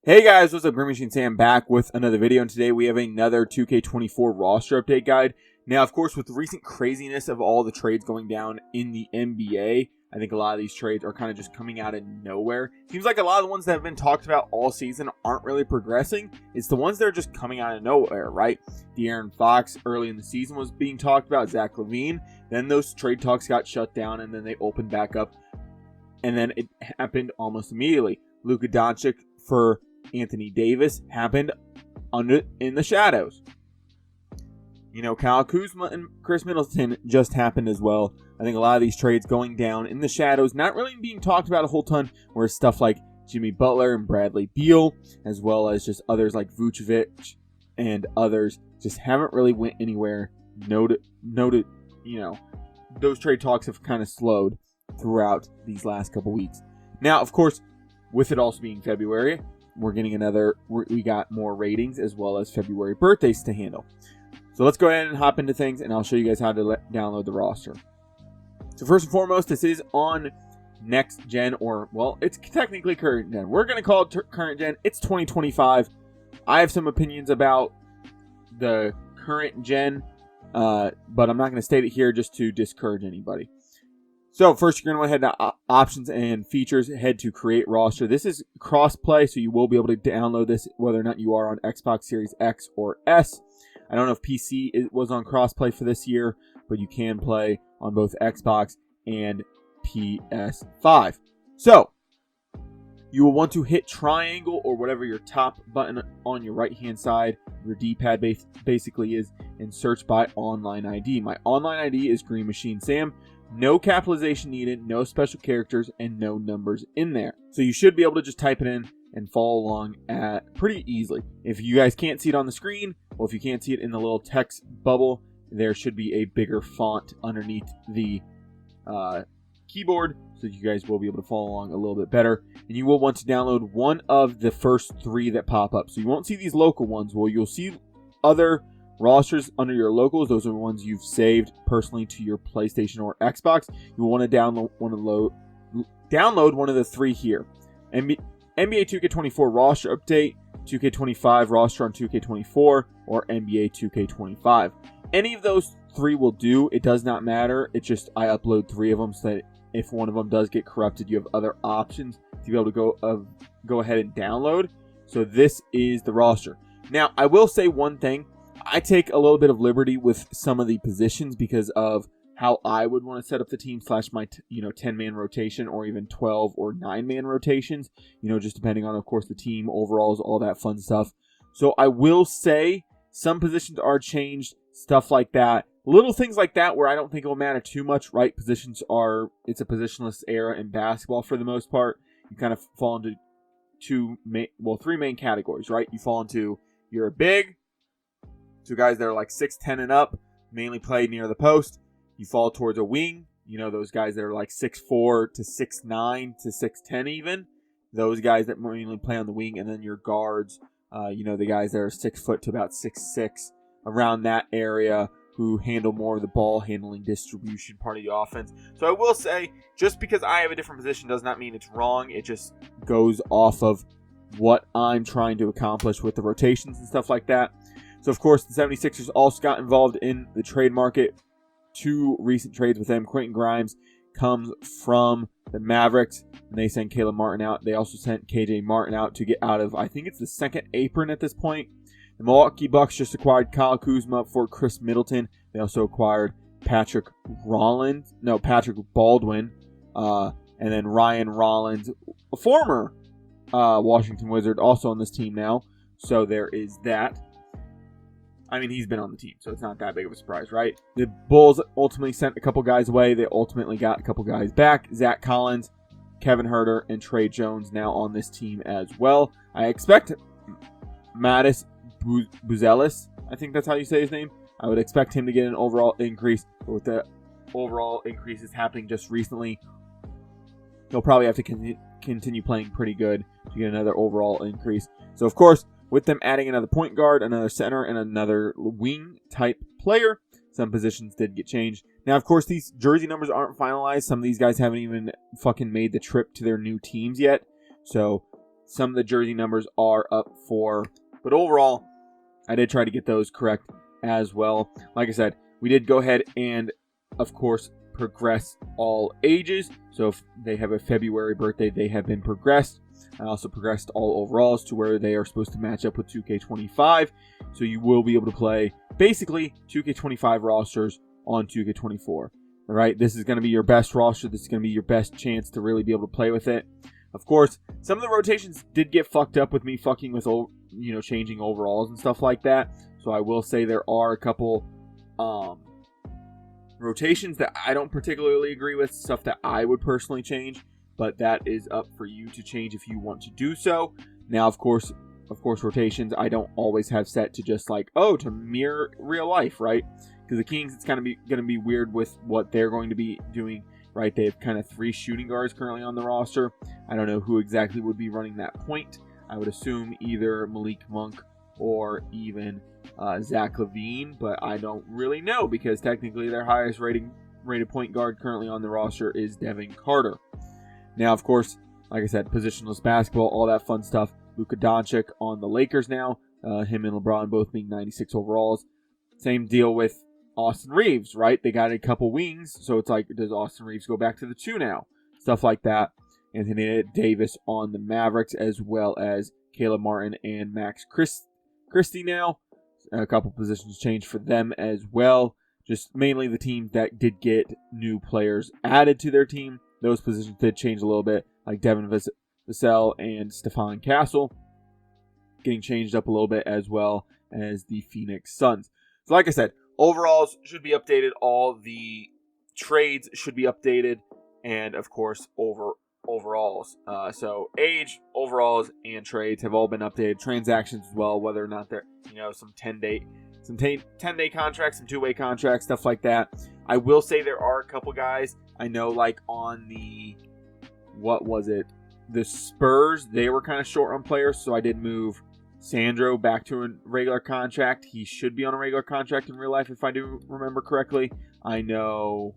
Hey guys, what's up? Green Machine Sam back with another video, and today we have another 2K24 roster update guide. Now, of course, with the recent craziness of all the trades going down in the NBA, I think a lot of these trades are kind of just coming out of nowhere. Seems like a lot of the ones that have been talked about all season aren't really progressing. It's the ones that are just coming out of nowhere, right? De'Aaron Fox early in the season was being talked about, Zach LaVine. Then those trade talks got shut down, and then they opened back up, and then it happened almost immediately. Luka Doncic for Anthony Davis happened in the shadows. You know, Kyle Kuzma and Chris Middleton just happened as well. I think a lot of these trades going down in the shadows, not really being talked about a whole ton, where stuff like Jimmy Butler and Bradley Beal, as well as just others like Vucevic and others, just haven't really went anywhere. Noted, you know, those trade talks have kind of slowed throughout these last couple weeks. Now, of course, with it also being February, we got more ratings as well as February birthdays to handle. So let's go ahead and hop into things, and I'll show you guys how to download the roster. So first and foremost, this is on next gen, or, well, it's technically current gen. We're going to call it current gen. It's 2025. I have some opinions about the current gen, but I'm not going to state it here just to discourage anybody. So first, you're going to head to options and features, head to create roster. This is cross-play, so you will be able to download this whether or not you are on Xbox Series X or S. I don't know if PC was on cross-play for this year, but you can play on both Xbox and PS5. So you will want to hit triangle or whatever your top button on your right-hand side, your D-pad basically is, and search by online ID. My online ID is Green Machine Sam. No capitalization needed, no special characters, and no numbers in there. So you should be able to just type it in and follow along pretty easily. If you guys can't see it on the screen, or if you can't see it in the little text bubble, there should be a bigger font underneath the keyboard, so you guys will be able to follow along a little bit better. And you will want to download one of the first three that pop up. So you won't see these local ones. Well, you'll see other rosters under your locals. Those are the ones you've saved personally to your PlayStation or Xbox. You will want to download one of the three here. NBA 2K24 roster update, 2K25 roster on 2K24, or NBA 2K25. Any of those three will do. It does not matter. It's just I upload three of them so that if one of them does get corrupted, you have other options to be able to go ahead and download. So this is the roster. Now, I will say one thing. I take a little bit of liberty with some of the positions because of how I would want to set up the team / my 10-man rotation, or even 12 or 9-man rotations, just depending on, of course, the team overalls, all that fun stuff. So I will say some positions are changed, stuff like that. Little things like that where I don't think it will matter too much, right? It's a positionless era in basketball for the most part. You kind of fall into three main categories, right? You fall into, you're a big, so guys that are like 6'10 and up, mainly play near the post. You fall towards a wing. Those guys that are like 6'4 to 6'9 to 6'10 even. Those guys that mainly play on the wing. And then your guards, the guys that are 6 foot to about 6'6", around that area, who handle more of the ball handling distribution part of the offense. So I will say, just because I have a different position does not mean it's wrong. It just goes off of what I'm trying to accomplish with the rotations and stuff like that. So, of course, the 76ers also got involved in the trade market. Two recent trades with them. Quentin Grimes comes from the Mavericks, and they sent Caleb Martin out. They also sent KJ Martin out to get out of, I think it's the second apron at this point. The Milwaukee Bucks just acquired Kyle Kuzma for Chris Middleton. They also acquired Patrick Baldwin, and then Ryan Rollins, a former Washington Wizard, also on this team now. So there is that. I mean, he's been on the team, so it's not that big of a surprise, right? The Bulls ultimately sent a couple guys away. They ultimately got a couple guys back. Zach Collins, Kevin Huerter, and Trey Jones now on this team as well. I expect Mattis Buzelis, I think that's how you say his name. I would expect him to get an overall increase, but with the overall increases happening just recently, he'll probably have to continue playing pretty good to get another overall increase. So, of course, with them adding another point guard, another center, and another wing-type player, some positions did get changed. Now, of course, these jersey numbers aren't finalized. Some of these guys haven't even fucking made the trip to their new teams yet. So, some of the jersey numbers are up for. But overall, I did try to get those correct as well. Like I said, we did go ahead and, of course, progress all ages. So if they have a February birthday, they have been progressed. I also progressed all overalls to where they are supposed to match up with 2K25. So you will be able to play basically 2K25 rosters on 2K24. All right, this is going to be your best roster. This is going to be your best chance to really be able to play with it. Of course, some of the rotations did get fucked up with me fucking with, changing overalls and stuff like that. So I will say there are a couple rotations that I don't particularly agree with, stuff that I would personally change, but that is up for you to change if you want to do so. Now, of course, rotations I don't always have set to just like, to mirror real life, right? Because the Kings, it's kind of going to be weird with what they're going to be doing, right? They have kind of 3 shooting guards currently on the roster. I don't know who exactly would be running that point. I would assume either Malik Monk or even Zach LaVine, but I don't really know because technically their highest rated point guard currently on the roster is Devin Carter. Now, of course, like I said, positionless basketball, all that fun stuff. Luka Doncic on the Lakers now, him and LeBron both being 96 overalls. Same deal with Austin Reeves, right? They got a couple wings, so it's like, does Austin Reeves go back to the 2 now? Stuff like that. Anthony Davis on the Mavericks, as well as Caleb Martin and Max Christie now. A couple positions changed for them as well. Just mainly the teams that did get new players added to their team. Those positions did change a little bit, like Devin Vassell and Stephon Castle getting changed up a little bit, as well as the Phoenix Suns. So like I said, overalls should be updated. All the trades should be updated. And, of course, overalls. So age, overalls, and trades have all been updated. Transactions as well, whether or not they're, some 10-day contracts, some 2-way contracts, stuff like that. I will say there are a couple guys I know, like on the, the Spurs, they were kind of short on players, so I did move Sandro back to a regular contract. He should be on a regular contract in real life, if I do remember correctly. I know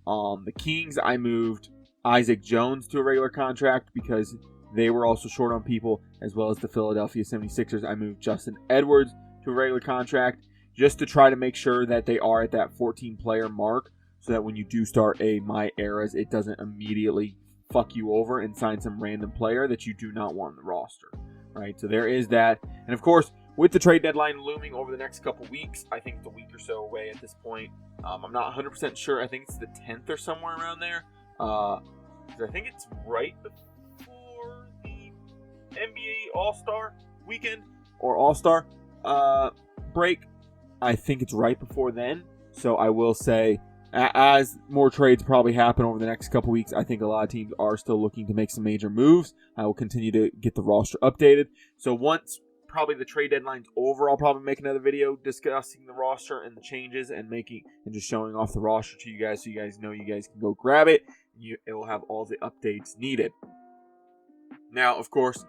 the Kings, I moved Isaac Jones to a regular contract because they were also short on people, as well as the Philadelphia 76ers. I moved Justin Edwards to a regular contract just to try to make sure that they are at that 14-player mark, so that when you do start a My Eras, it doesn't immediately fuck you over and sign some random player that you do not want on the roster, right? So there is that. And of course, with the trade deadline looming over the next couple weeks, I think it's a week or so away at this point. I'm not 100% sure. I think it's the 10th or somewhere around there. I think it's right before the NBA All-Star weekend or All-Star break. I think it's right before then. So I will say, as more trades probably happen over the next couple weeks, I think a lot of teams are still looking to make some major moves. I will continue to get the roster updated. So once probably the trade deadline's over, I'll probably make another video discussing the roster and the changes and just showing off the roster to you guys, so you guys know you guys can go grab it. It will have all the updates needed. Now, of course,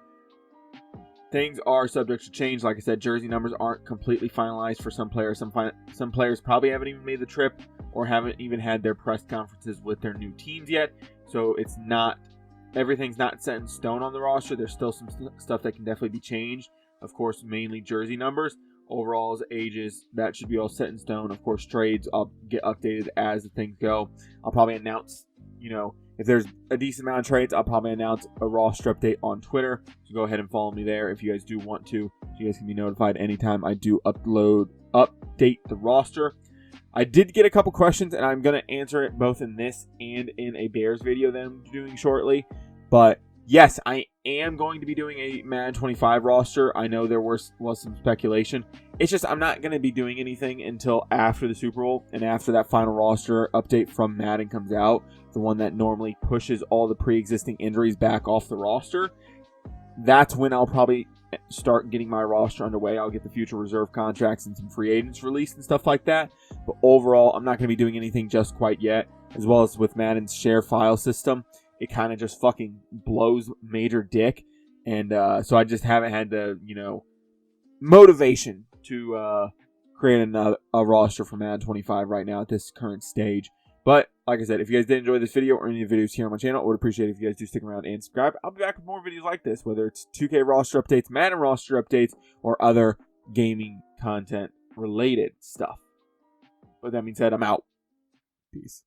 things are subject to change. Like I said, jersey numbers aren't completely finalized for some players. Some players probably haven't even made the trip or haven't even had their press conferences with their new teams yet. So everything's not set in stone on the roster. There's still some stuff that can definitely be changed. Of course, mainly jersey numbers, overalls, ages, that should be all set in stone. Of course, trades, I'll get updated as the things go. I'll probably announce, if there's a decent amount of trades, I'll probably announce a roster update on Twitter. So go ahead and follow me there if you guys do want to. So you guys can be notified anytime I do update the roster. I did get a couple questions, and I'm going to answer it both in this and in a Bears video that I'm doing shortly. But yes, I am going to be doing a Madden 25 roster. I know there was some speculation. It's just I'm not going to be doing anything until after the Super Bowl and after that final roster update from Madden comes out, the one that normally pushes all the pre-existing injuries back off the roster. That's when I'll probably start getting my roster underway. I'll get the future reserve contracts and some free agents released and stuff like that. But overall, I'm not going to be doing anything just quite yet. As well as with Madden's share file system, it kind of just fucking blows major dick. And so I just haven't had the, motivation to create a roster for Madden 25 right now at this current stage. But like I said, if you guys did enjoy this video or any of the videos here on my channel, I would appreciate it if you guys do stick around and subscribe. I'll be back with more videos like this, whether it's 2K roster updates, Madden roster updates, or other gaming content related stuff. With that being said, I'm out. Peace.